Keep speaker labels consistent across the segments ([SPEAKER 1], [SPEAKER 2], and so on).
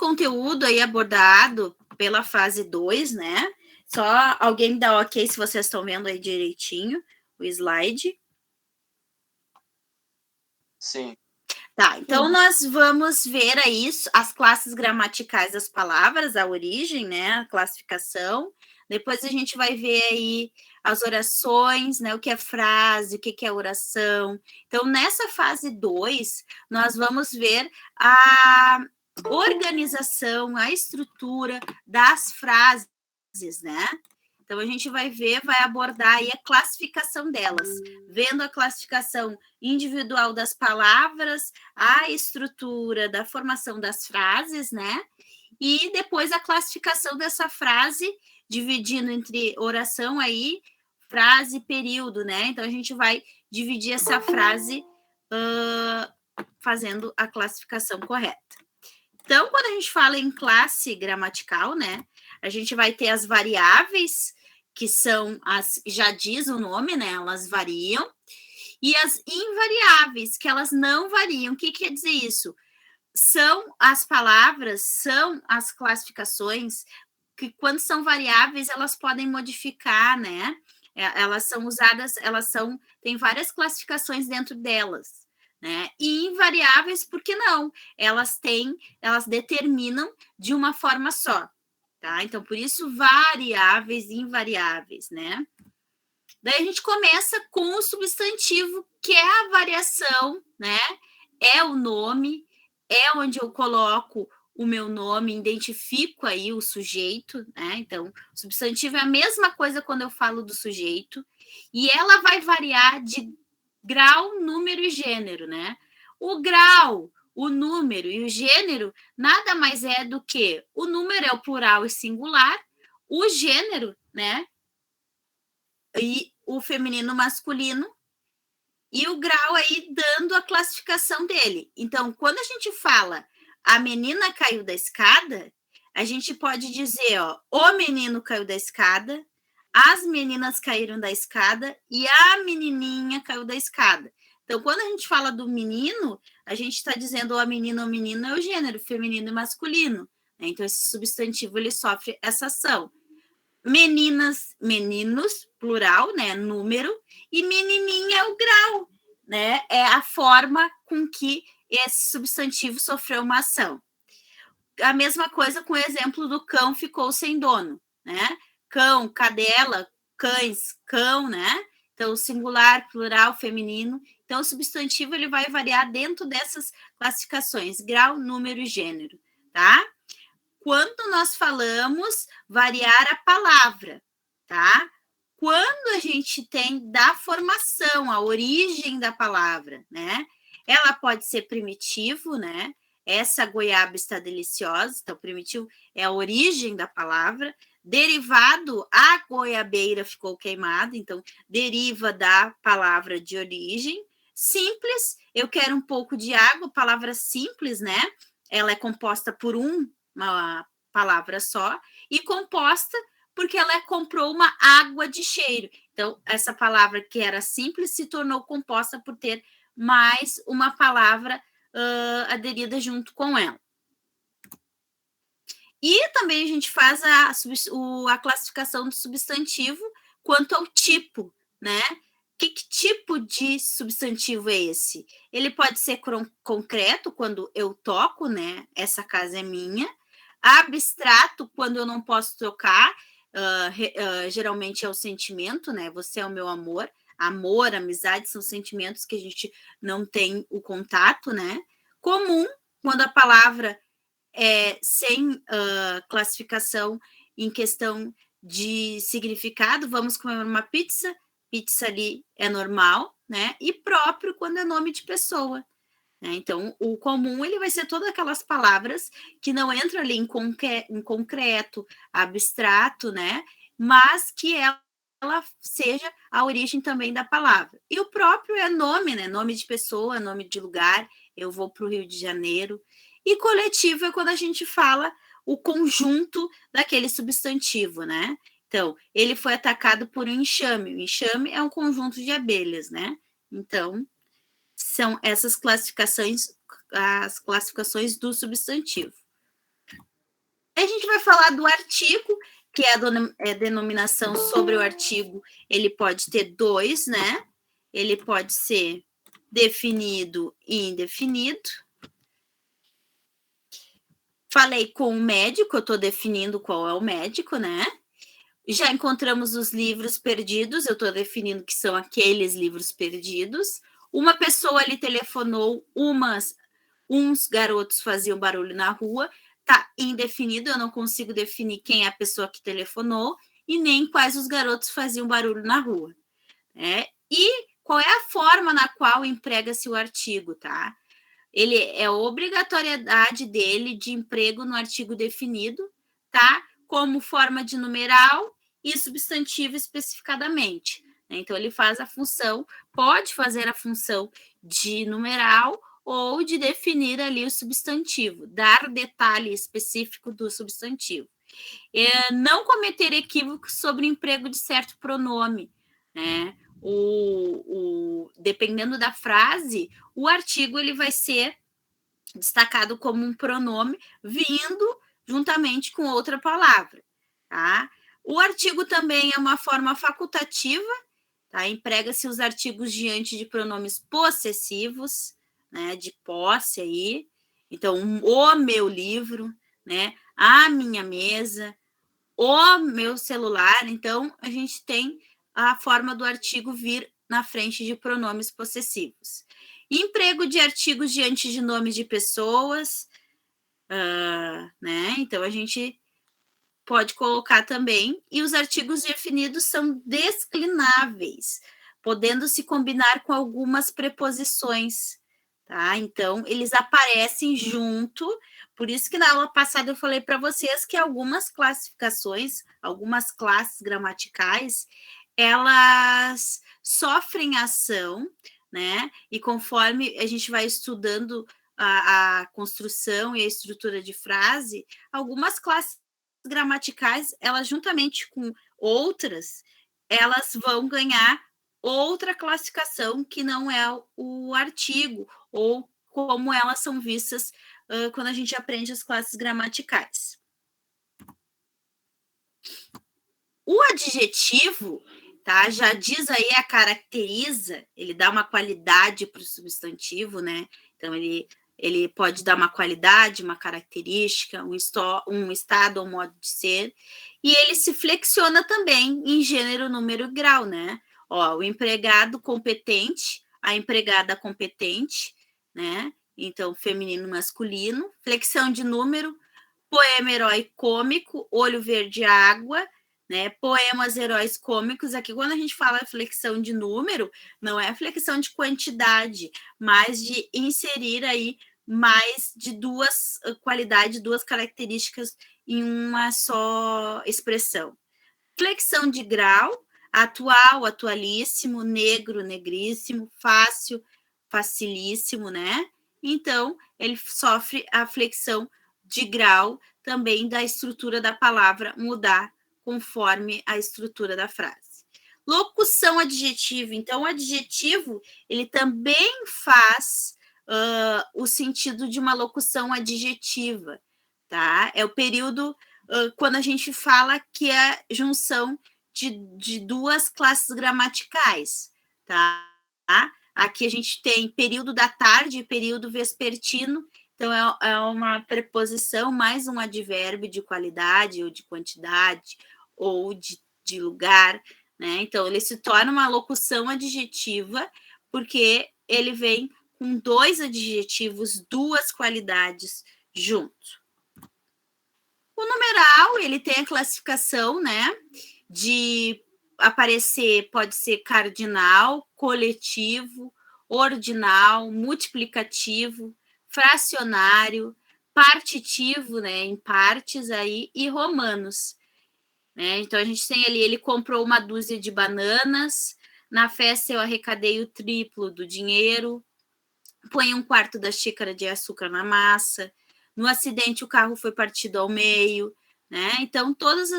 [SPEAKER 1] conteúdo aí abordado pela fase 2, né? Só alguém me dá ok se vocês estão vendo aí direitinho o slide.
[SPEAKER 2] Sim.
[SPEAKER 1] Tá, então nós vamos ver aí as classes gramaticais das palavras, a origem, né, a classificação. Depois a gente vai ver aí as orações, né, o que é frase, o que é oração. Então, nessa fase 2, nós vamos ver a organização, a estrutura das frases, né? Então, a gente vai abordar aí a classificação delas, vendo a classificação individual das palavras, a estrutura da formação das frases, né? E depois a classificação dessa frase, dividindo entre oração aí, frase e período, né? Então, a gente vai dividir essa frase fazendo a classificação correta. Então, quando a gente fala em classe gramatical, né? A gente vai ter as variáveis, que são já diz o nome, né? Elas variam. E as invariáveis, que elas não variam. O que quer dizer isso? São as palavras, são as classificações que, quando são variáveis, elas podem modificar, né? Elas são usadas, tem várias classificações dentro delas, né? E invariáveis, por que não? Elas determinam de uma forma só, tá? Então, por isso, variáveis e invariáveis, né? Daí a gente começa com o substantivo, que é a variação, né? É o nome, é onde eu coloco o meu nome, identifico aí o sujeito, né? Então, o substantivo é a mesma coisa quando eu falo do sujeito, e ela vai variar de grau, número e gênero, né? O grau, o número e o gênero nada mais é do que o número é o plural e singular, o gênero, né? E o feminino masculino, e o grau aí dando a classificação dele. Então, quando a gente fala a menina caiu da escada, a gente pode dizer, ó, o menino caiu da escada, as meninas caíram da escada e a menininha caiu da escada. Então, quando a gente fala do menino, a gente está dizendo o menino ou menina é o gênero, feminino e masculino. Né? Então, esse substantivo ele sofre essa ação. Meninas, meninos, plural, né, número, e menininha é o grau, né, é a forma com que esse substantivo sofreu uma ação. A mesma coisa com o exemplo do cão ficou sem dono, né, cão, cadela, cães, cão, né, então singular, plural, feminino, então o substantivo ele vai variar dentro dessas classificações, grau, número e gênero, tá? Quando nós falamos variar a palavra, tá? Quando a gente tem da formação, a origem da palavra, né? Ela pode ser primitivo, né? Essa goiaba está deliciosa, então primitivo é a origem da palavra. Derivado, a goiabeira ficou queimada, então deriva da palavra de origem. Simples, eu quero um pouco de água, palavra simples, né? Ela é composta por uma palavra só, e composta porque ela comprou uma água de cheiro. Então, essa palavra que era simples se tornou composta por ter mais uma palavra aderida junto com ela. E também a gente faz a classificação do substantivo quanto ao tipo, né? Que tipo de substantivo é esse? Ele pode ser concreto, quando eu toco, né? Essa casa é minha. Abstrato, quando eu não posso tocar, geralmente é o sentimento, né? Você é o meu amor. Amor, amizade são sentimentos que a gente não tem o contato, né? Comum, quando a palavra é sem classificação em questão de significado, vamos comer uma pizza, pizza ali é normal, né? E próprio quando é nome de pessoa. Né? Então, o comum ele vai ser todas aquelas palavras que não entram ali em concreto, abstrato, né? Mas que ela seja a origem também da palavra. E o próprio é nome, né? Nome de pessoa, nome de lugar. Eu vou para o Rio de Janeiro. E coletivo é quando a gente fala o conjunto daquele substantivo, né? Então, ele foi atacado por um enxame. O enxame é um conjunto de abelhas, né? Então, são essas classificações, as classificações do substantivo. A gente vai falar do artigo, que é a denominação sobre o artigo. Ele pode ter dois, né? Ele pode ser definido e indefinido. Falei com o médico, eu estou definindo qual é o médico, né? Já encontramos os livros perdidos, eu estou definindo que são aqueles livros perdidos. Uma pessoa lhe telefonou, uns garotos faziam barulho na rua, tá indefinido, eu não consigo definir quem é a pessoa que telefonou e nem quais os garotos faziam barulho na rua. Né? E qual é a forma na qual emprega-se o artigo, tá? Ele é a obrigatoriedade dele de emprego no artigo definido, tá? Como forma de numeral e substantivo especificadamente. Então, ele faz a função, pode fazer a função de numeral ou de definir ali o substantivo, dar detalhe específico do substantivo. Não cometer equívocos sobre o emprego de certo pronome, né? Dependendo da frase, o artigo ele vai ser destacado como um pronome vindo juntamente com outra palavra, tá? O artigo também é uma forma facultativa, tá? Emprega-se os artigos diante de pronomes possessivos, né? De posse aí. Então, o meu livro, né? A minha mesa, o meu celular. Então, a gente tem a forma do artigo vir na frente de pronomes possessivos. Emprego de artigos diante de nomes de pessoas, né? Então, a gente pode colocar também. E os artigos definidos são declináveis, podendo se combinar com algumas preposições, tá? Então, eles aparecem junto. Por isso que na aula passada eu falei para vocês que algumas classificações, algumas classes gramaticais, elas sofrem ação, né? E conforme a gente vai estudando a construção e a estrutura de frase, algumas classes gramaticais, elas juntamente com outras, elas vão ganhar outra classificação que não é o artigo, ou como elas são vistas quando a gente aprende as classes gramaticais. O adjetivo, tá? Já diz aí, caracteriza, ele dá uma qualidade para o substantivo, né? Então, ele pode dar uma qualidade, uma característica, um estado ou modo de ser, e ele se flexiona também em gênero, número e grau, né? Ó, o empregado competente, a empregada competente, né? Então, feminino, masculino, flexão de número, poema herói cômico, olho verde água, né? Poemas heróis cômicos. Aqui, quando a gente fala flexão de número, não é flexão de quantidade, mas de inserir aí mais de duas qualidades, duas características em uma só expressão. Flexão de grau, atual, atualíssimo, negro, negríssimo, fácil, facilíssimo, né? Então, ele sofre a flexão de grau também da estrutura da palavra mudar conforme a estrutura da frase. Locução adjetiva. Então, o adjetivo, ele também faz o sentido de uma locução adjetiva, tá? É o período quando a gente fala que é junção de duas classes gramaticais, tá? Aqui a gente tem período da tarde e período vespertino, então é uma preposição mais um advérbio de qualidade ou de quantidade ou de lugar, né? Então, ele se torna uma locução adjetiva porque ele vem com dois adjetivos, duas qualidades junto. O numeral, ele tem a classificação, né, de aparecer, pode ser cardinal, coletivo, ordinal, multiplicativo, fracionário, partitivo, né, em partes aí, e romanos. Né? Então, a gente tem ali, ele comprou uma dúzia de bananas, na festa eu arrecadei o triplo do dinheiro, põe um quarto da xícara de açúcar na massa, no acidente o carro foi partido ao meio, né? Então, todos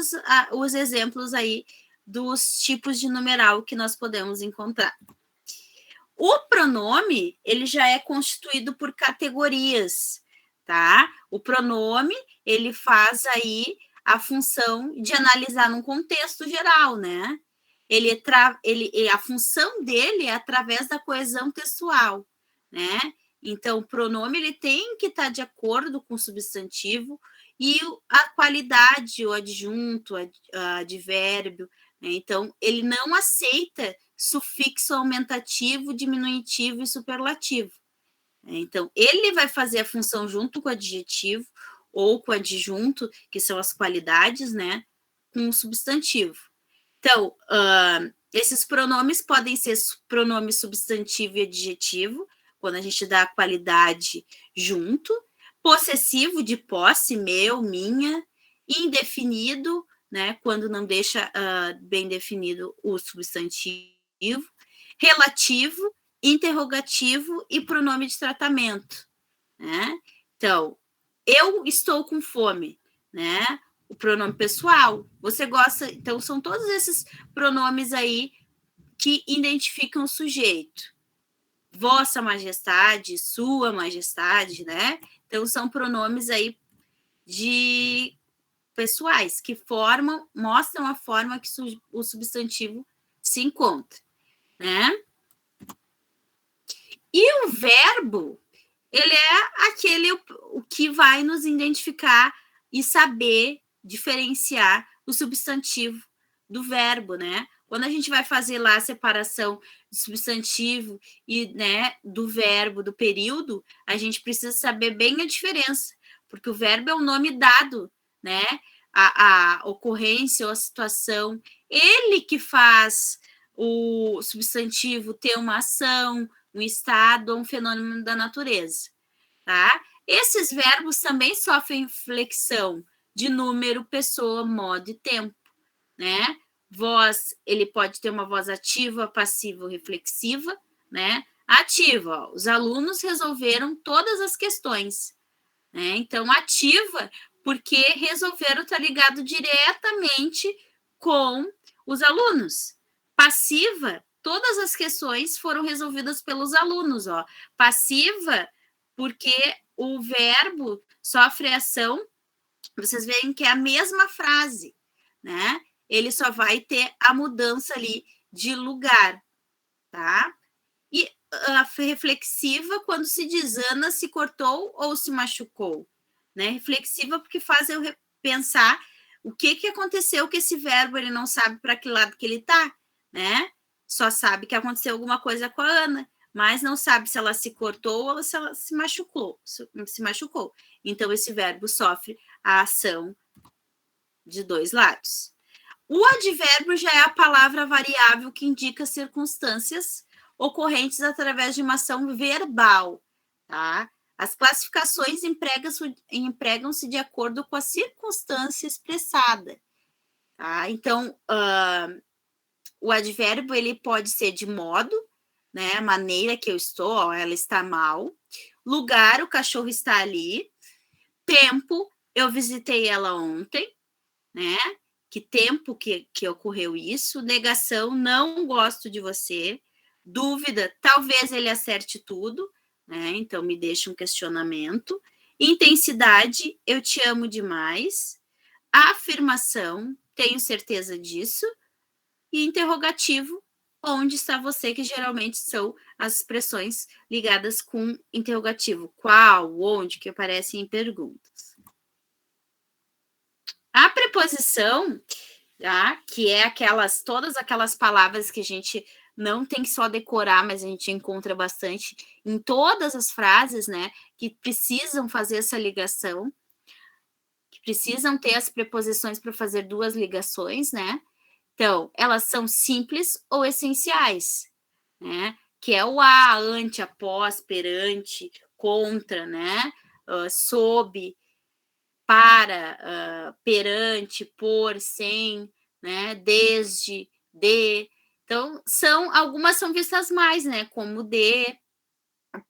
[SPEAKER 1] os exemplos aí dos tipos de numeral que nós podemos encontrar. O pronome, ele já é constituído por categorias, tá? O pronome, ele faz aí a função de analisar num contexto geral, né? A função dele é através da coesão textual, né? Então, o pronome ele tem que estar de acordo com o substantivo e a qualidade, o adjunto, advérbio, né? Então, ele não aceita sufixo aumentativo, diminutivo e superlativo. Então, ele vai fazer a função junto com o adjetivo ou com o adjunto, que são as qualidades, né? Com o substantivo. Então, esses pronomes podem ser pronome substantivo e adjetivo, quando a gente dá a qualidade junto, possessivo de posse, meu, minha, indefinido, né, quando não deixa bem definido o substantivo, relativo, interrogativo e pronome de tratamento, né? Então, eu estou com fome, né? O pronome pessoal, você gosta, então são todos esses pronomes aí que identificam o sujeito. Vossa Majestade, Sua Majestade, né? Então são pronomes aí de pessoais que mostram a forma que o substantivo se encontra, né? E o verbo, ele é aquele o que vai nos identificar e saber diferenciar o substantivo do verbo, né? Quando a gente vai fazer lá a separação do substantivo e, né, do verbo, do período, a gente precisa saber bem a diferença, porque o verbo é um nome dado, né? A ocorrência ou a situação, ele que faz o substantivo ter uma ação, um estado ou um fenômeno da natureza, tá? Esses verbos também sofrem flexão de número, pessoa, modo e tempo, né? Voz, ele pode ter uma voz ativa, passiva ou reflexiva, né? Ativa, ó, os alunos resolveram todas as questões, né? Então, ativa, porque resolveram estar ligado diretamente com os alunos. Passiva, todas as questões foram resolvidas pelos alunos, ó. Passiva, porque o verbo sofre ação, vocês veem que é a mesma frase, né? Ele só vai ter a mudança ali de lugar, tá? E a reflexiva, quando se diz Ana se cortou ou se machucou, né? Reflexiva porque faz eu pensar o que aconteceu que esse verbo ele não sabe para que lado que ele tá, né? Só sabe que aconteceu alguma coisa com a Ana, mas não sabe se ela se cortou ou se ela se machucou. Então, esse verbo sofre a ação de dois lados. O advérbio já é a palavra variável que indica circunstâncias ocorrentes através de uma ação verbal, tá? As classificações empregam-se de acordo com a circunstância expressada, tá? Então, o advérbio ele pode ser de modo, né? A maneira que eu estou, ó, ela está mal. Lugar, o cachorro está ali. Tempo, eu visitei ela ontem, né? Que tempo que ocorreu isso? Negação, não gosto de você. Dúvida, talvez ele acerte tudo, né? Então me deixa um questionamento. Intensidade, eu te amo demais. Afirmação, tenho certeza disso. E interrogativo, onde está você, que geralmente são as expressões ligadas com interrogativo. Qual, onde, que aparecem em perguntas. A preposição, tá? Que é todas aquelas palavras que a gente não tem que só decorar, mas a gente encontra bastante em todas as frases, né? Que precisam fazer essa ligação, que precisam ter as preposições para fazer duas ligações, né? Então, elas são simples ou essenciais, né? Que é o a, ante, após, perante, contra, né? Sob, para, perante, por, sem, né? Desde, de. Então, algumas são vistas mais, né? Como de,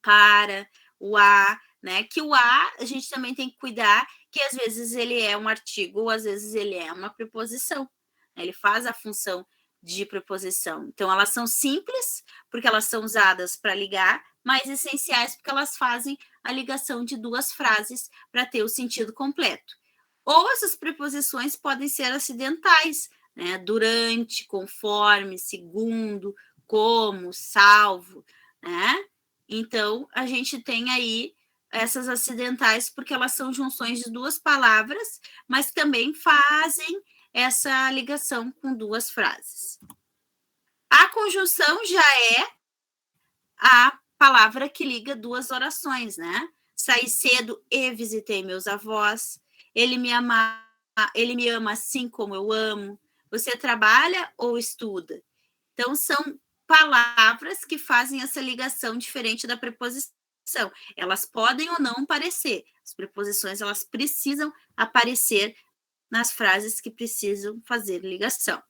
[SPEAKER 1] para, o a, né? Que o a gente também tem que cuidar que às vezes ele é um artigo ou às vezes ele é uma preposição. Ele faz a função de preposição. Então, elas são simples, porque elas são usadas para ligar, mais essenciais, porque elas fazem a ligação de duas frases para ter o sentido completo. Ou essas preposições podem ser acidentais, né? Durante, conforme, segundo, como, salvo, né? Então, a gente tem aí essas acidentais porque elas são junções de duas palavras, mas também fazem essa ligação com duas frases. A conjunção já é a palavra que liga duas orações, né? Saí cedo e visitei meus avós. Ele me ama assim como eu amo. Você trabalha ou estuda? Então, são palavras que fazem essa ligação diferente da preposição. Elas podem ou não aparecer. As preposições, elas precisam aparecer nas frases que precisam fazer ligação.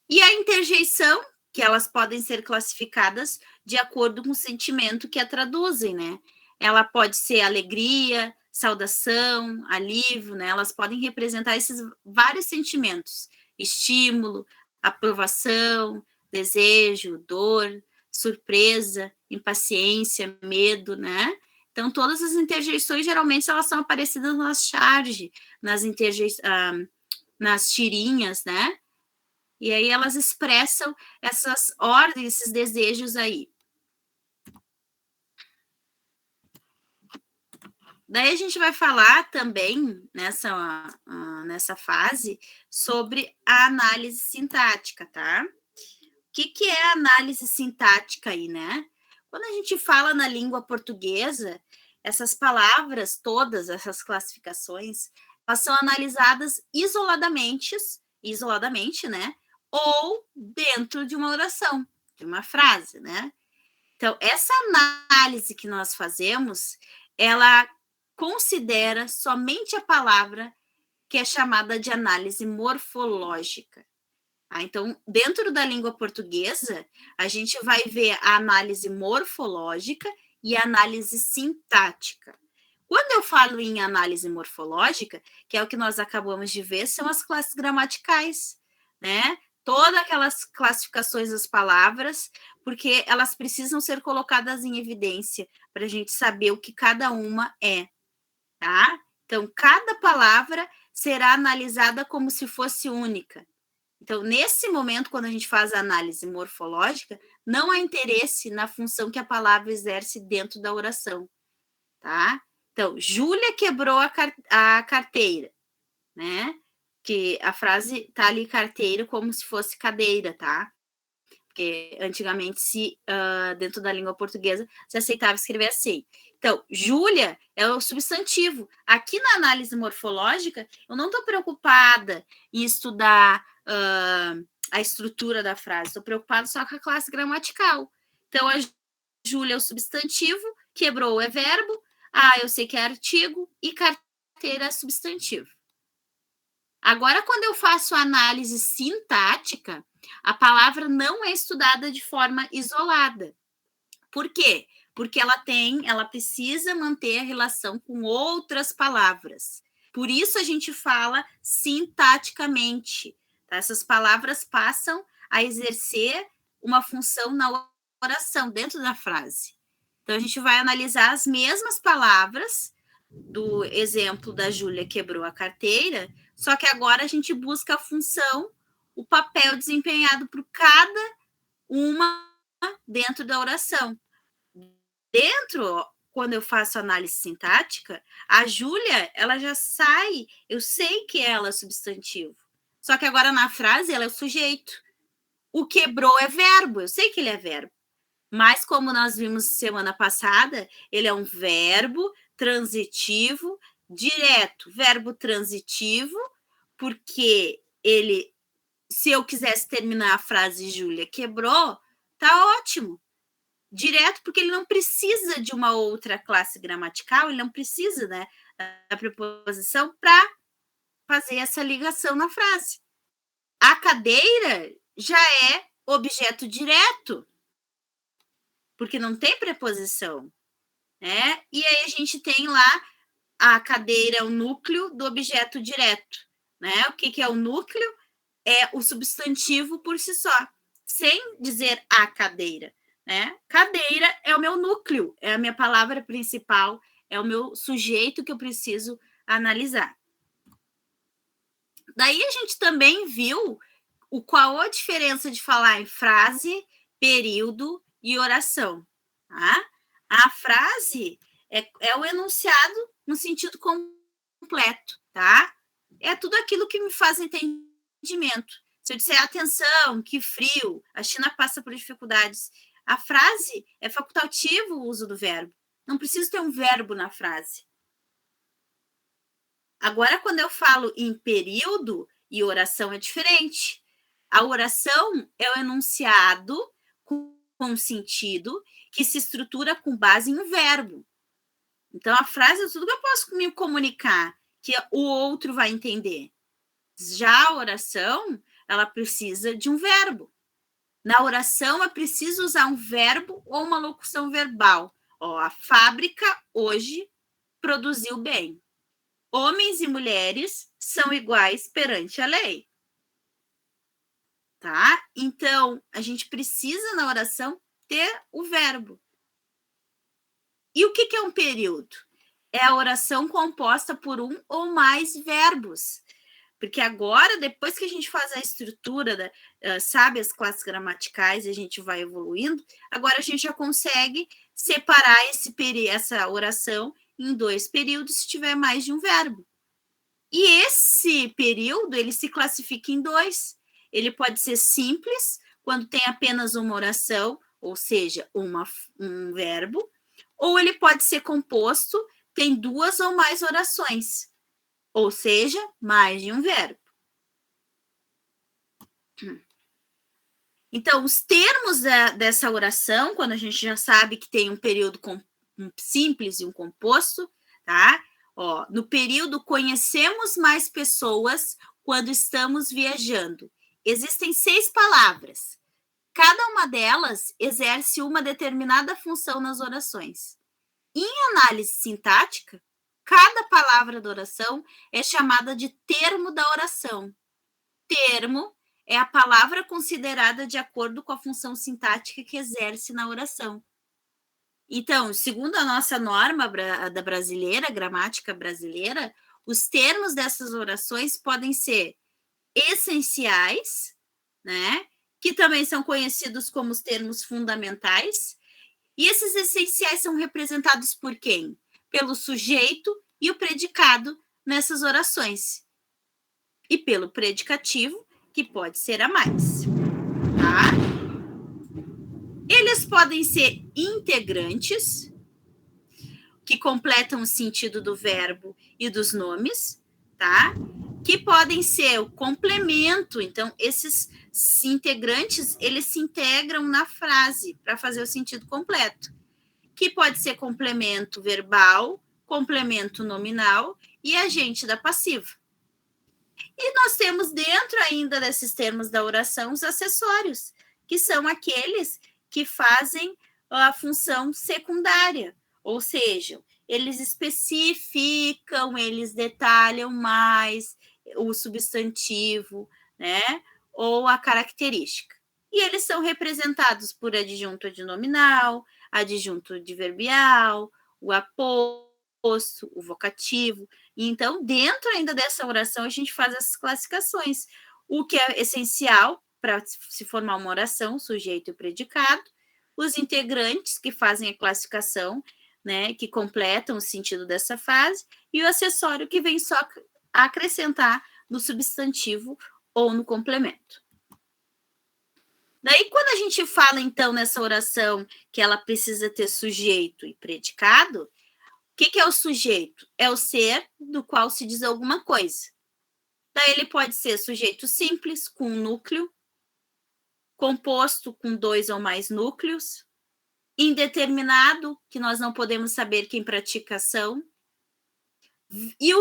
[SPEAKER 1] E a interjeição, que elas podem ser classificadas de acordo com o sentimento que a traduzem, né? Ela pode ser alegria, saudação, alívio, né? Elas podem representar esses vários sentimentos: estímulo, aprovação, desejo, dor, surpresa, impaciência, medo, né? Então, todas as interjeições, geralmente, elas são aparecidas nas charges, nas tirinhas, né? E aí elas expressam essas ordens, esses desejos aí. Daí a gente vai falar também nessa fase sobre a análise sintática, tá? O que é a análise sintática aí, né? Quando a gente fala na língua portuguesa, essas palavras todas, essas classificações, elas são analisadas isoladamente, né? Ou dentro de uma oração, de uma frase, né? Então, essa análise que nós fazemos, ela considera somente a palavra que é chamada de análise morfológica. Então, dentro da língua portuguesa, a gente vai ver a análise morfológica e a análise sintática. Quando eu falo em análise morfológica, que é o que nós acabamos de ver, são as classes gramaticais, né? Todas aquelas classificações das palavras, porque elas precisam ser colocadas em evidência para a gente saber o que cada uma é, tá? Então, cada palavra será analisada como se fosse única. Então, nesse momento, quando a gente faz a análise morfológica, não há interesse na função que a palavra exerce dentro da oração, tá? Então, Júlia quebrou a carteira, né? Que a frase tá ali carteira como se fosse cadeira, tá? Porque antigamente, dentro da língua portuguesa, se aceitava escrever assim. Então, Júlia é o substantivo. Aqui na análise morfológica, eu não estou preocupada em estudar a estrutura da frase, estou preocupada só com a classe gramatical. Então, a Júlia é o substantivo, quebrou é verbo, eu sei que é artigo e carteira é substantivo. Agora, quando eu faço análise sintática, a palavra não é estudada de forma isolada. Por quê? Porque ela precisa manter a relação com outras palavras. Por isso a gente fala sintaticamente. Tá? Essas palavras passam a exercer uma função na oração, dentro da frase. Então, a gente vai analisar as mesmas palavras do exemplo da Júlia quebrou a carteira, só que agora a gente busca a função, o papel desempenhado por cada uma dentro da oração. Quando eu faço análise sintática, a Júlia, ela já sai, eu sei que ela é substantivo, só que agora na frase ela é o sujeito. O quebrou é verbo, eu sei que ele é verbo, mas como nós vimos semana passada, ele é um verbo transitivo direto, verbo transitivo, porque ele, se eu quisesse terminar a frase Júlia quebrou, tá ótimo. Direto, porque ele não precisa de uma outra classe gramatical, ele não precisa, né, da preposição para fazer essa ligação na frase. A cadeira já é objeto direto, porque não tem preposição, né? E aí a gente tem lá a cadeira, o núcleo do objeto direto, né? O que é o núcleo? É o substantivo por si só, sem dizer a cadeira. né? Cadeira é o meu núcleo, é a minha palavra principal, é o meu sujeito que eu preciso analisar. Daí a gente também viu qual a diferença de falar em frase, período e oração. Tá? A frase é o enunciado no sentido completo, tá? É tudo aquilo que me faz entendimento. Se eu disser atenção, que frio, a China passa por dificuldades. A frase é facultativo o uso do verbo. Não preciso ter um verbo na frase. Agora, quando eu falo em período e oração é diferente. A oração é o enunciado com sentido que se estrutura com base em um verbo. Então, a frase é tudo que eu posso me comunicar, que o outro vai entender. Já a oração, ela precisa de um verbo. Na oração, é preciso usar um verbo ou uma locução verbal. Ó, a fábrica hoje produziu bem. Homens e mulheres são iguais perante a lei. Tá? Então, a gente precisa na oração ter o verbo. E o que é um período? É a oração composta por um ou mais verbos. Porque agora, depois que a gente faz a estrutura, sabe as classes gramaticais e a gente vai evoluindo, agora a gente já consegue separar essa oração em 2 períodos se tiver mais de um verbo. E esse período, ele se classifica em 2. Ele pode ser simples, quando tem apenas uma oração, ou seja, um verbo, ou ele pode ser composto, tem 2 ou mais orações, ou seja, mais de um verbo. Então, os termos dessa oração, quando a gente já sabe que tem um período um simples e um composto, tá? Ó, no período, conhecemos mais pessoas quando estamos viajando. Existem 6 palavras. Cada uma delas exerce uma determinada função nas orações. Em análise sintática, cada palavra da oração é chamada de termo da oração. Termo é a palavra considerada de acordo com a função sintática que exerce na oração. Então, segundo a nossa norma da brasileira, gramática brasileira, os termos dessas orações podem ser essenciais, né? Que também são conhecidos como os termos fundamentais. E esses essenciais são representados por quem? Pelo sujeito e o predicado nessas orações. E pelo predicativo, que pode ser a mais. Tá? Eles podem ser integrantes, que completam o sentido do verbo e dos nomes, tá? Que podem ser o complemento. Então, esses integrantes, eles se integram na frase para fazer o sentido completo. Que pode ser complemento verbal, complemento nominal e agente da passiva. E nós temos dentro ainda desses termos da oração os acessórios, que são aqueles que fazem a função secundária, ou seja, eles especificam, eles detalham mais o substantivo, né, ou a característica. E eles são representados por adjunto adnominal, adjunto adverbial, o aposto, o vocativo. E então, dentro ainda dessa oração, a gente faz essas classificações. O que é essencial para se formar uma oração, sujeito e predicado, os integrantes que fazem a classificação, né, que completam o sentido dessa frase, e o acessório que vem só acrescentar no substantivo ou no complemento. Daí, quando a gente fala, então, nessa oração que ela precisa ter sujeito e predicado, o que é o sujeito? É o ser do qual se diz alguma coisa. Daí ele pode ser sujeito simples, com um núcleo, composto com 2 ou mais núcleos, indeterminado, que nós não podemos saber quem pratica ação, e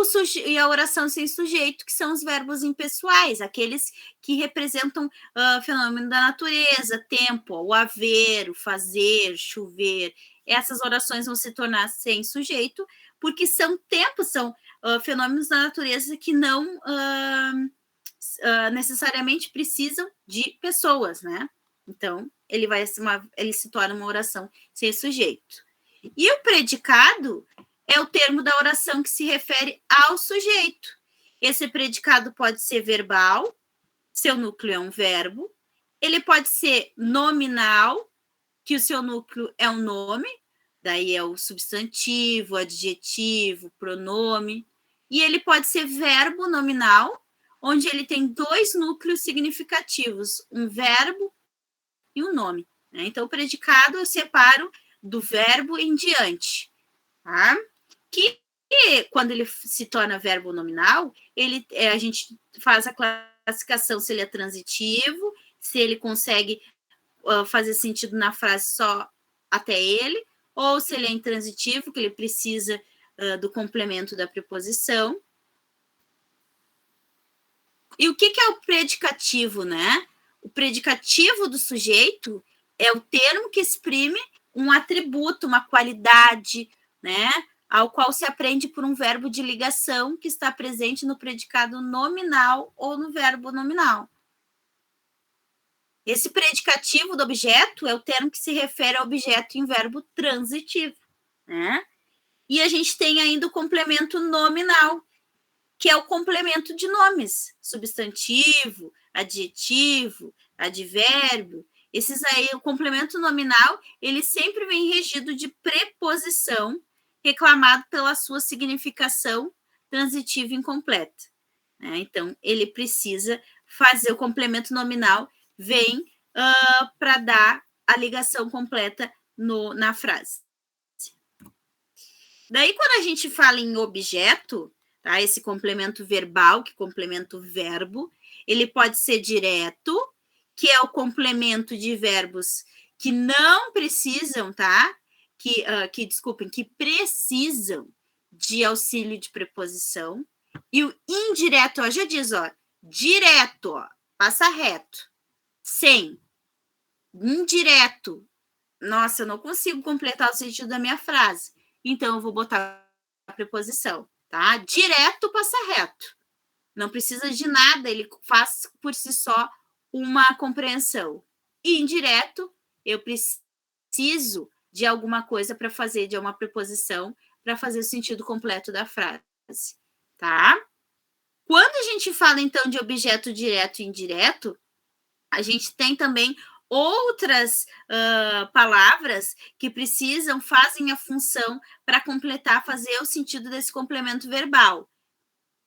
[SPEAKER 1] a oração sem sujeito, que são os verbos impessoais, aqueles que representam fenômeno da natureza, tempo, o haver, o fazer, chover. Essas orações vão se tornar sem sujeito, porque são tempos, são fenômenos da natureza que não necessariamente precisam de pessoas, né? Então, ele se torna uma oração sem sujeito. E o predicado é o termo da oração que se refere ao sujeito. Esse predicado pode ser verbal, seu núcleo é um verbo, ele pode ser nominal, que o seu núcleo é um nome, daí é o substantivo, adjetivo, pronome, e ele pode ser verbo nominal, onde ele tem 2 núcleos significativos, um verbo e um nome. Né? Então, o predicado eu separo do verbo em diante, tá? Que quando ele se torna verbo nominal, a gente faz a classificação se ele é transitivo, se ele consegue fazer sentido na frase só até ele, ou se ele é intransitivo, que ele precisa do complemento da preposição. E o que é o predicativo, né? O predicativo do sujeito é o termo que exprime um atributo, uma qualidade, né? Ao qual se aprende por um verbo de ligação que está presente no predicado nominal ou no verbo nominal. Esse predicativo do objeto é o termo que se refere ao objeto em verbo transitivo, né? E a gente tem ainda o complemento nominal, que é o complemento de nomes, substantivo, adjetivo, advérbio. Esses aí, o complemento nominal, ele sempre vem regido de preposição, reclamado pela sua significação transitiva incompleta. Né? Então, ele precisa fazer o complemento nominal, vem para dar a ligação completa na frase. Daí, quando a gente fala em objeto, tá? Esse complemento verbal, que complementa o verbo, ele pode ser direto, que é o complemento de verbos que não precisam, tá? Que precisam de auxílio de preposição. E o indireto, ó, já diz, ó, direto, ó, passa reto, sem, indireto. Nossa, eu não consigo completar o sentido da minha frase. Então, eu vou botar a preposição, tá? Direto passa reto. Não precisa de nada, ele faz por si só uma compreensão. E indireto, eu preciso de alguma coisa para fazer, de uma preposição, para fazer o sentido completo da frase, tá? Quando a gente fala, então, de objeto direto e indireto, a gente tem também outras palavras que fazem a função para completar, fazer o sentido desse complemento verbal.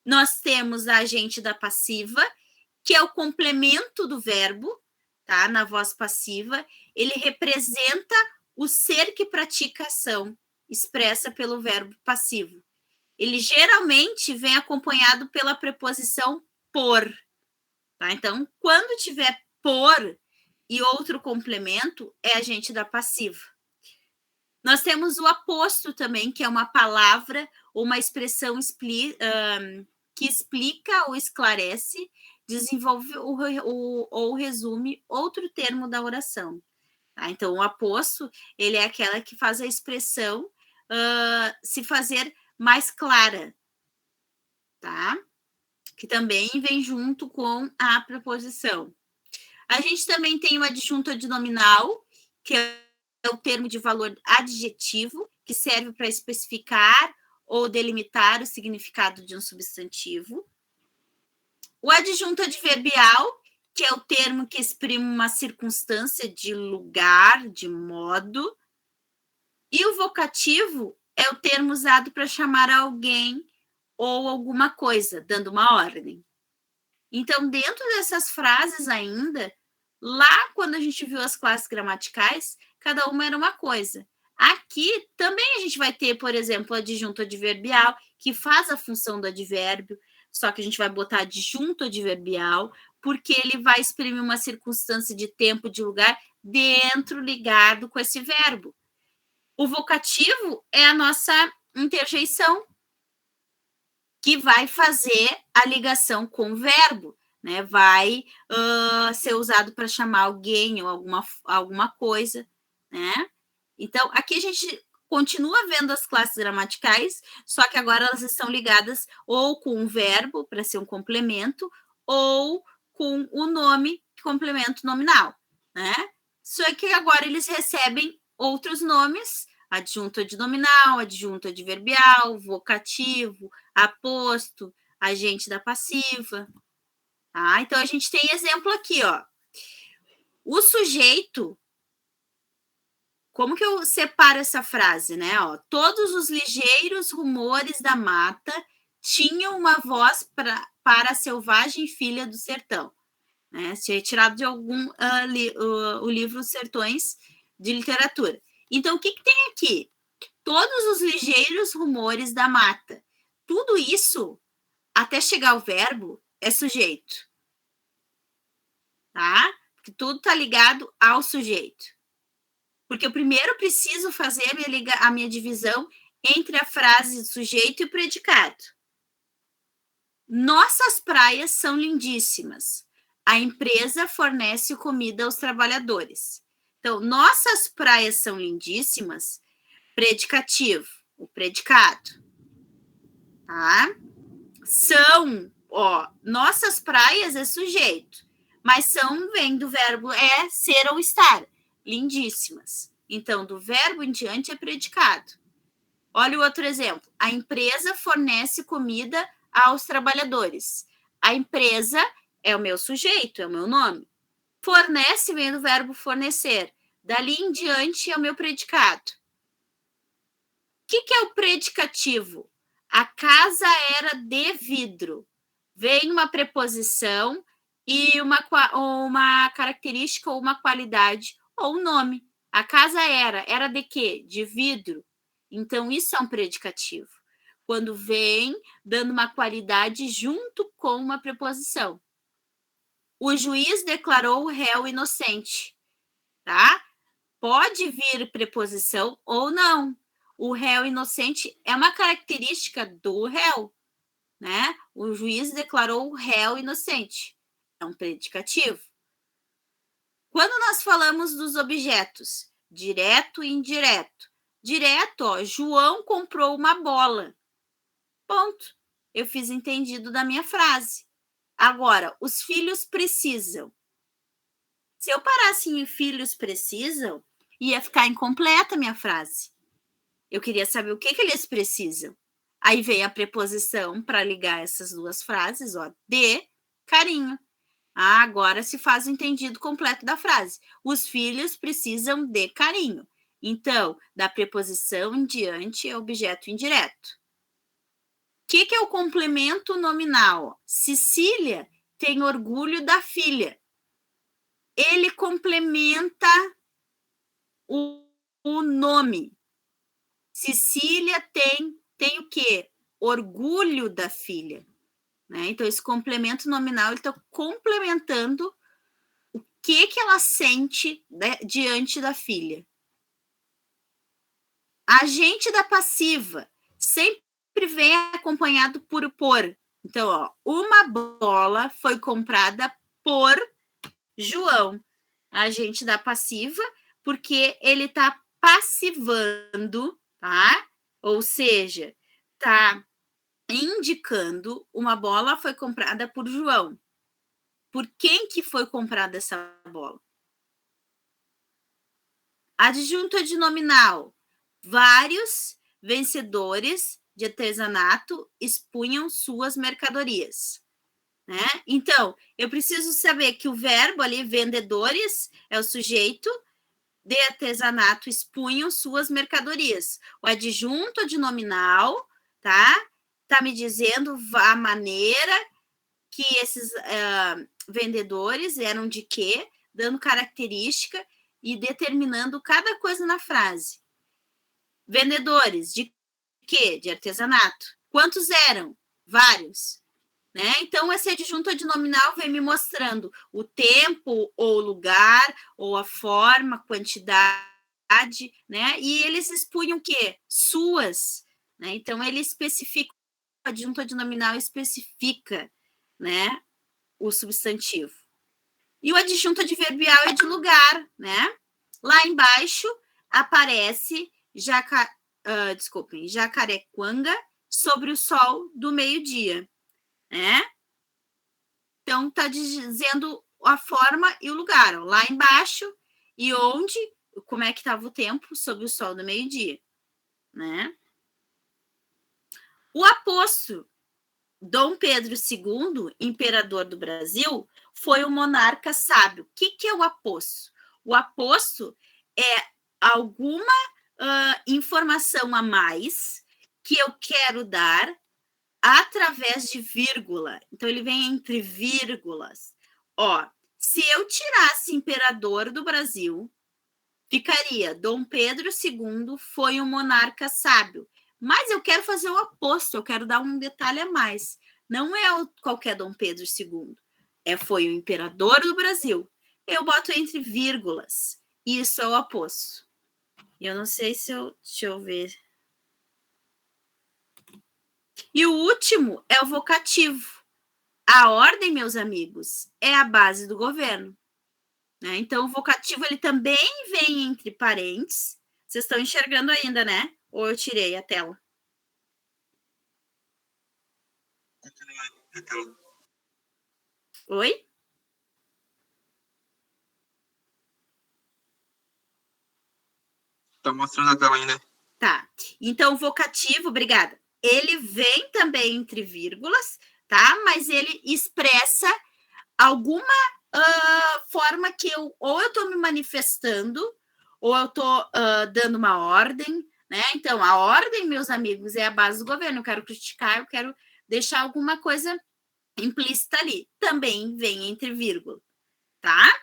[SPEAKER 1] Nós temos a agente da passiva, que é o complemento do verbo, tá? Na voz passiva, ele representa o ser que pratica a ação, expressa pelo verbo passivo. Ele geralmente vem acompanhado pela preposição por, tá? Então, quando tiver por e outro complemento, é agente da passiva. Nós temos o aposto também, que é uma palavra ou uma expressão que explica ou esclarece, desenvolve ou resume outro termo da oração. Tá? Então, o aposto, ele é aquela que faz a expressão se fazer mais clara, tá? Que também vem junto com a preposição. A gente também tem o adjunto adnominal, que é o termo de valor adjetivo, que serve para especificar ou delimitar o significado de um substantivo. O adjunto adverbial, que é o termo que exprime uma circunstância de lugar, de modo. E o vocativo é o termo usado para chamar alguém ou alguma coisa, dando uma ordem. Então, dentro dessas frases ainda, lá quando a gente viu as classes gramaticais, cada uma era uma coisa. Aqui também a gente vai ter, por exemplo, o adjunto adverbial, que faz a função do advérbio, só que a gente vai botar adjunto adverbial, porque ele vai exprimir uma circunstância de tempo, de lugar, dentro, ligado com esse verbo. O vocativo é a nossa interjeição, que vai fazer a ligação com o verbo, né? Vai ser usado para chamar alguém ou alguma coisa, né? Então, aqui a gente continua vendo as classes gramaticais, só que agora elas estão ligadas ou com um verbo, para ser um complemento, ou com o nome, complemento nominal, né? Só que agora eles recebem outros nomes: adjunto adnominal, adjunto adverbial, vocativo, aposto, agente da passiva. Tá? Então, a gente tem exemplo aqui, ó. O sujeito, como que eu separo essa frase, né? Ó, todos os ligeiros rumores da mata tinham uma voz para a selvagem filha do sertão. Né? Se é tirado de algum o livro Sertões de Literatura. Então, o que tem aqui? Todos os ligeiros rumores da mata. Tudo isso, até chegar ao verbo, é sujeito. Tá? Porque tudo está ligado ao sujeito. Porque eu primeiro preciso fazer a minha divisão entre a frase sujeito e predicado. Nossas praias são lindíssimas. A empresa fornece comida aos trabalhadores. Então, nossas praias são lindíssimas, predicativo, o predicado. Tá? São, ó, nossas praias é sujeito, mas são vem do verbo ser ou estar, lindíssimas. Então, do verbo em diante é predicado. Olha o outro exemplo. A empresa fornece comida aos trabalhadores. A empresa é o meu sujeito, é o meu nome. Fornece vem do verbo fornecer. Dali em diante é o meu predicado. O que é o predicativo? A casa era de vidro. Vem uma preposição e uma característica ou uma qualidade ou um nome. A casa era de quê? De vidro. Então, isso é um predicativo. Quando vem dando uma qualidade junto com uma preposição. O juiz declarou o réu inocente. Tá? Pode vir preposição ou não. O réu inocente é uma característica do réu. Né? O juiz declarou o réu inocente. É um predicativo. Quando nós falamos dos objetos, direto e indireto. Direto, ó, João comprou uma bola. Ponto. Eu fiz entendido da minha frase. Agora, os filhos precisam. Se eu parasse em filhos precisam, ia ficar incompleta a minha frase. Eu queria saber o que eles precisam. Aí vem a preposição para ligar essas duas frases, ó, de carinho. Agora se faz o entendido completo da frase. Os filhos precisam de carinho. Então, da preposição em diante é objeto indireto. O que é o complemento nominal? Cecília tem orgulho da filha. Ele complementa o nome. Cecília tem o quê? Orgulho da filha. Né? Então, esse complemento nominal está complementando o que ela sente, né, diante da filha. Agente da passiva sempre vem acompanhado por. Então, ó, uma bola foi comprada por João. Agente da passiva, porque ele está passivando, tá? Ou seja, está indicando uma bola foi comprada por João. Por quem que foi comprada essa bola? Adjunto adnominal. Vários vencedores de artesanato expunham suas mercadorias. Né? Então, eu preciso saber que o verbo ali, vendedores, é o sujeito, de artesanato expunham suas mercadorias. O adjunto adnominal, tá? Tá me dizendo a maneira que esses vendedores eram de quê, dando característica e determinando cada coisa na frase. Vendedores de quê? De artesanato. Quantos eram? Vários. Né? Então, esse adjunto adnominal vem me mostrando o tempo, ou o lugar, ou a forma, quantidade, né? E eles expunham o quê? Suas. Né? Então, ele especifica, o adjunto adnominal especifica, né, o substantivo. E o adjunto adverbial é de lugar, né? Lá embaixo aparece Jacarequanga sobre o sol do meio-dia. Né? Então, está dizendo a forma e o lugar. Ó. Lá embaixo, e onde, como é que estava o tempo sob o sol do meio-dia, né? O aposto Dom Pedro II, imperador do Brasil, foi um monarca sábio. O que é o aposto? O aposto é alguma informação a mais que eu quero dar através de vírgula. Então, ele vem entre vírgulas. Ó, se eu tirasse imperador do Brasil, ficaria Dom Pedro II foi um monarca sábio. Mas eu quero fazer o oposto, eu quero dar um detalhe a mais. Não é qualquer Dom Pedro II. Foi o imperador do Brasil. Eu boto entre vírgulas. Isso é o oposto. Eu não sei se eu... Deixa eu ver. E o último é o vocativo. A ordem, meus amigos, é a base do governo. Né? Então, o vocativo ele também vem entre parênteses. Vocês estão enxergando ainda, né? Ou eu tirei a tela? Oi?
[SPEAKER 2] Tá mostrando a tela ainda.
[SPEAKER 1] Tá. Então, o vocativo, obrigada. Ele vem também entre vírgulas, tá? Mas ele expressa alguma forma que ou eu estou me manifestando, ou eu estou dando uma ordem, né? Então, a ordem, meus amigos, é a base do governo. Eu quero criticar, eu quero deixar alguma coisa implícita ali. Também vem entre vírgula, tá?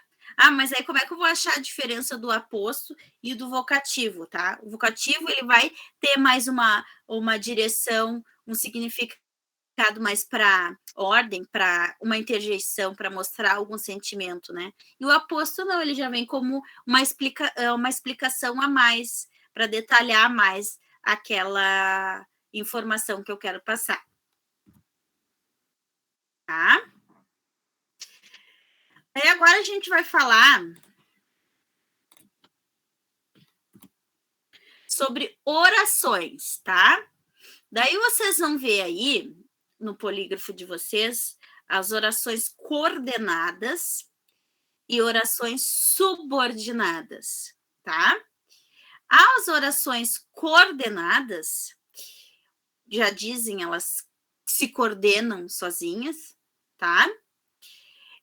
[SPEAKER 1] Mas aí como é que eu vou achar a diferença do aposto e do vocativo, tá? O vocativo, ele vai ter mais uma direção, um significado mais para ordem, para uma interjeição, para mostrar algum sentimento, né? E o aposto não, ele já vem como uma explicação a mais, para detalhar mais aquela informação que eu quero passar. Tá? Aí agora a gente vai falar sobre orações, tá? Daí vocês vão ver aí, no polígrafo de vocês, as orações coordenadas e orações subordinadas, tá? As orações coordenadas, já dizem, elas se coordenam sozinhas, tá?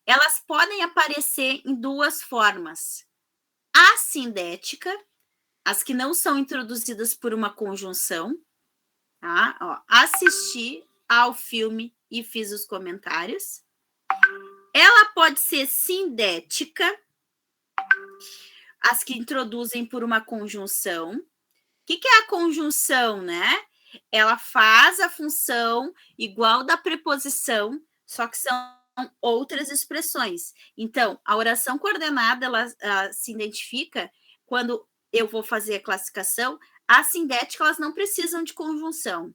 [SPEAKER 1] Elas podem aparecer em duas formas. A sindética, as que não são introduzidas por uma conjunção, tá? Ó, assisti ao filme e fiz os comentários. Ela pode ser sindética, as que introduzem por uma conjunção. O que é a conjunção, né? Ela faz a função igual da preposição, só que são outras expressões. Então, a oração coordenada, ela se identifica quando eu vou fazer a classificação. A sindética, elas não precisam de conjunção,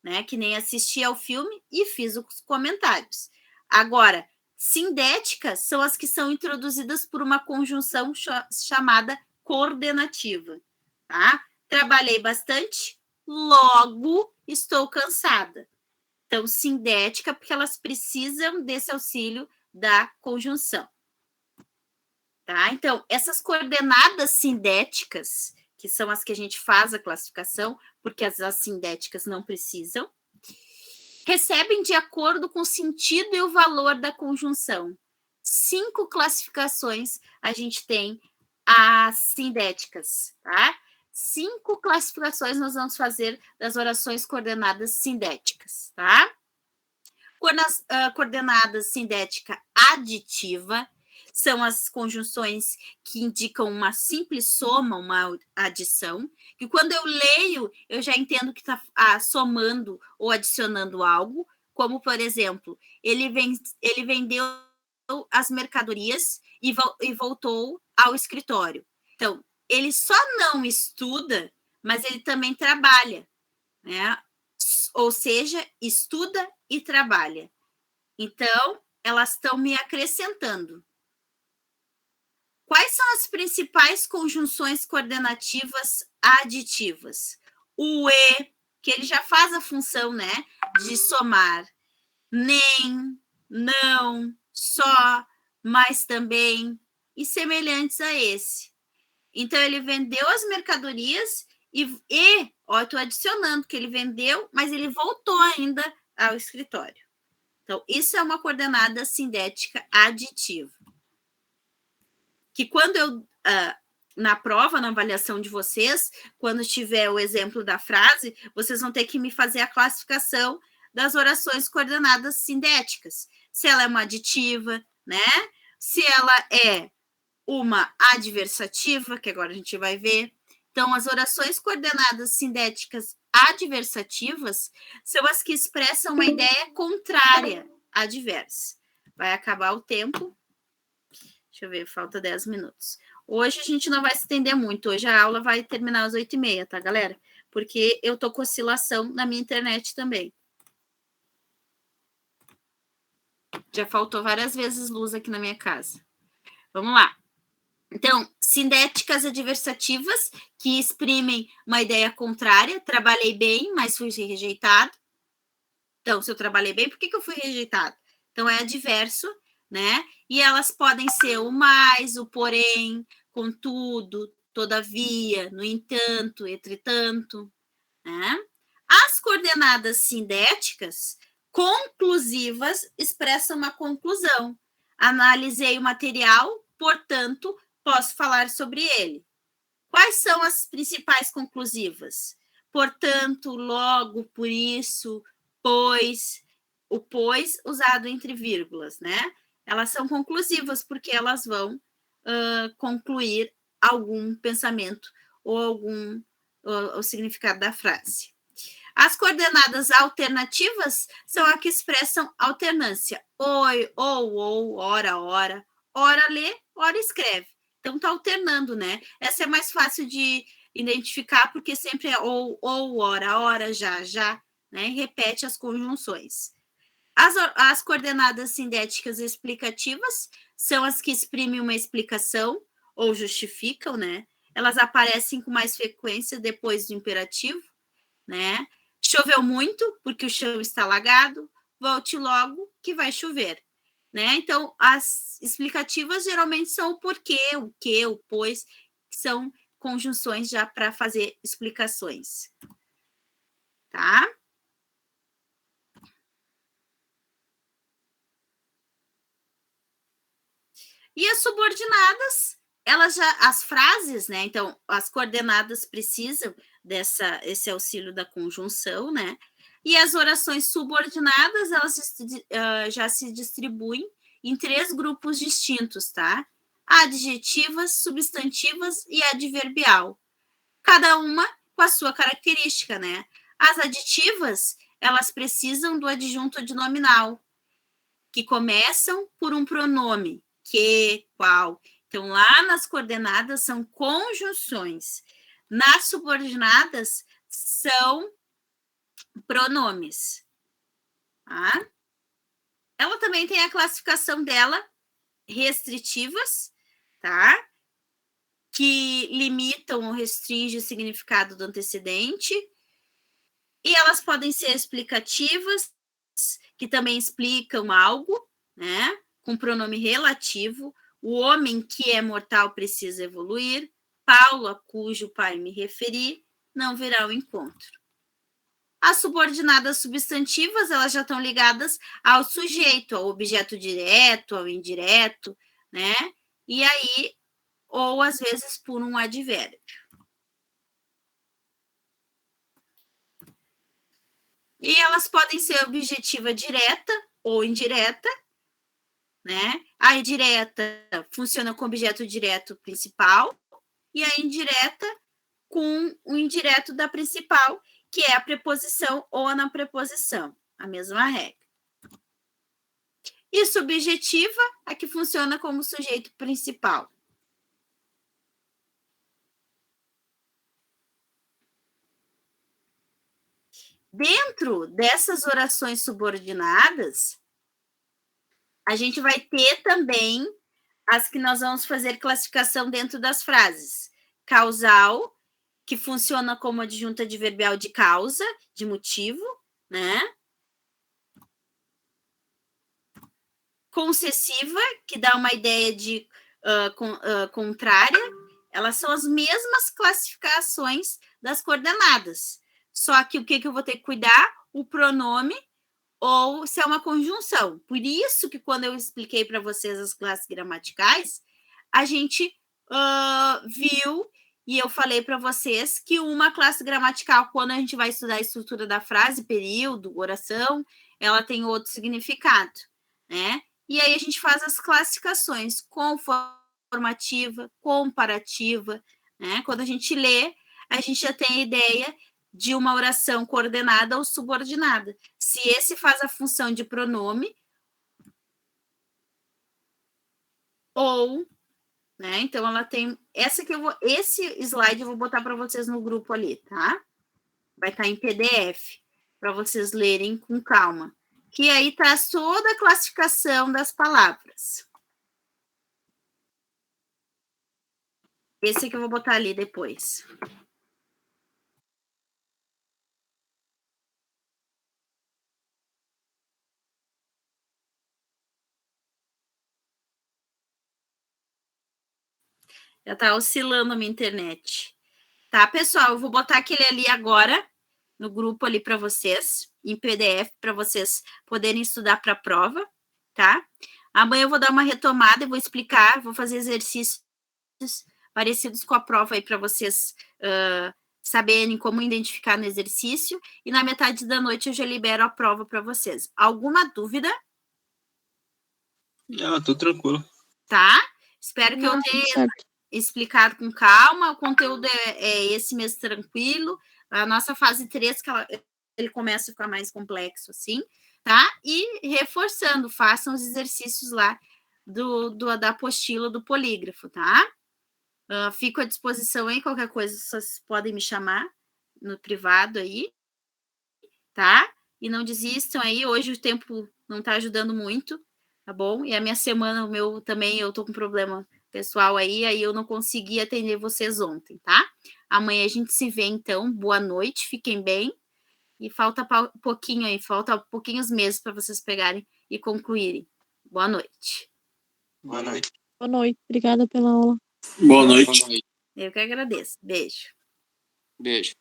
[SPEAKER 1] né? Que nem assisti ao filme e fiz os comentários. Agora, sindéticas são as que são introduzidas por uma conjunção chamada coordenativa, tá? Trabalhei bastante, logo estou cansada. Então, sindética, porque elas precisam desse auxílio da conjunção. Tá? Então, essas coordenadas sindéticas, que são as que a gente faz a classificação, porque as assindéticas não precisam, recebem de acordo com o sentido e o valor da conjunção. 5 classificações a gente tem as sindéticas, tá? 5 classificações nós vamos fazer das orações coordenadas sindéticas, tá? Coordenadas sindética aditiva são as conjunções que indicam uma simples soma, uma adição, que quando eu leio, eu já entendo que está somando ou adicionando algo, como, por exemplo, ele vendeu as mercadorias e voltou ao escritório. Então, ele só não estuda, mas ele também trabalha, né? Ou seja, estuda e trabalha. Então, elas estão me acrescentando. Quais são as principais conjunções coordenativas aditivas? O e, que ele já faz a função, né, de somar. Nem, não, só, mas também, e semelhantes a esse. Então, ele vendeu as mercadorias ó, eu estou adicionando que ele vendeu, mas ele voltou ainda ao escritório. Então, isso é uma coordenada sindética aditiva. Que quando eu, na prova, na avaliação de vocês, quando tiver o exemplo da frase, vocês vão ter que me fazer a classificação das orações coordenadas sindéticas. Se ela é uma aditiva, né? Se ela é uma adversativa, que agora a gente vai ver. Então, as orações coordenadas sindéticas adversativas são as que expressam uma ideia contrária à adversa. Vai acabar o tempo. Deixa eu ver, falta 10 minutos. Hoje a gente não vai se estender muito. Hoje a aula vai terminar às 8h30, tá, galera? Porque eu tô com oscilação na minha internet também. Já faltou várias vezes luz aqui na minha casa. Vamos lá. Então, sindéticas adversativas, que exprimem uma ideia contrária. Trabalhei bem, mas fui rejeitado. Então, se eu trabalhei bem, por que eu fui rejeitado? Então, é adverso, né? E elas podem ser o mais, o porém, contudo, todavia, no entanto, entretanto, né? As coordenadas sindéticas conclusivas expressam uma conclusão. Analisei o material, portanto, posso falar sobre ele. Quais são as principais conclusivas? Portanto, logo, por isso, pois, o pois usado entre vírgulas, né? Elas são conclusivas porque elas vão concluir algum pensamento ou o significado da frase. As coordenadas alternativas são as que expressam alternância. Oi, ou, ora, lê, ora escreve. Então, está alternando, né? Essa é mais fácil de identificar, porque sempre é ou, ora, já, né? Repete as conjunções. As coordenadas sindéticas explicativas são as que exprimem uma explicação ou justificam, né? Elas aparecem com mais frequência depois do imperativo, né? Choveu muito, porque o chão está alagado. Volte logo, que vai chover. Né? Então, as explicativas geralmente são o porquê, o que, o pois, que são conjunções já para fazer explicações. Tá? E as subordinadas, as frases, né? Então, as coordenadas precisam esse auxílio da conjunção, né? E as orações subordinadas, elas já se distribuem em 3 grupos distintos, tá? Adjetivas, substantivas e adverbial. Cada uma com a sua característica, né? As adjetivas, elas precisam do adjunto adnominal, que começam por um pronome, que, qual. Então, lá nas coordenadas são conjunções. Nas subordinadas são pronomes. Tá? Ela também tem a classificação dela, restritivas, tá? Que limitam ou restringem o significado do antecedente. E elas podem ser explicativas, que também explicam algo, né? Com pronome relativo. O homem que é mortal precisa evoluir. Paulo, a cujo pai me referi, não virá ao encontro. As subordinadas substantivas, elas já estão ligadas ao sujeito, ao objeto direto, ao indireto, né? E aí, ou às vezes por um advérbio. E elas podem ser objetiva direta ou indireta, né? A indireta funciona com objeto direto principal e a indireta com o indireto da principal, que é a preposição ou a não preposição, a mesma regra. E subjetiva, a que funciona como sujeito principal. Dentro dessas orações subordinadas, a gente vai ter também as que nós vamos fazer classificação dentro das frases. Causal, que funciona como adjunta adverbial de causa, de motivo, né? Concessiva, que dá uma ideia de contrária. Elas são as mesmas classificações das coordenadas. Só que o que eu vou ter que cuidar? O pronome ou se é uma conjunção. Por isso que quando eu expliquei para vocês as classes gramaticais, a gente viu e eu falei para vocês que uma classe gramatical, quando a gente vai estudar a estrutura da frase, período, oração, ela tem outro significado, né? E aí a gente faz as classificações conformativa, comparativa, né? Quando a gente lê, a gente já tem a ideia de uma oração coordenada ou subordinada. Se esse faz a função de pronome ou, né? Então ela tem esse slide eu vou botar para vocês no grupo ali, tá? Vai estar em PDF para vocês lerem com calma. Que aí traz toda a classificação das palavras. Esse que eu vou botar ali depois. Já tá oscilando a minha internet. Tá, pessoal? Eu vou botar aquele ali agora no grupo ali para vocês, em PDF, para vocês poderem estudar para a prova, tá? Amanhã eu vou dar uma retomada e vou explicar, vou fazer exercícios parecidos com a prova aí para vocês saberem como identificar no exercício. E na metade da noite eu já libero a prova para vocês. Alguma dúvida?
[SPEAKER 2] Não, tô tranquilo.
[SPEAKER 1] Tá? Espero que eu tenha explicado com calma. O conteúdo é esse mesmo, tranquilo. A nossa fase 3, que ele começa a ficar mais complexo, assim, tá? E reforçando, façam os exercícios lá da apostila do polígrafo, tá? Fico à disposição aí, qualquer coisa vocês podem me chamar no privado aí, tá? E não desistam aí, hoje o tempo não tá ajudando muito, tá bom? E a minha semana, o meu também, eu tô com problema pessoal aí eu não consegui atender vocês ontem, tá? Amanhã a gente se vê, então. Boa noite, fiquem bem. E falta pouquinho aí, falta pouquinhos meses para vocês pegarem e concluírem. Boa noite.
[SPEAKER 2] Boa noite.
[SPEAKER 3] Boa noite, obrigada pela aula.
[SPEAKER 2] Boa noite.
[SPEAKER 1] Eu que agradeço. Beijo.
[SPEAKER 2] Beijo.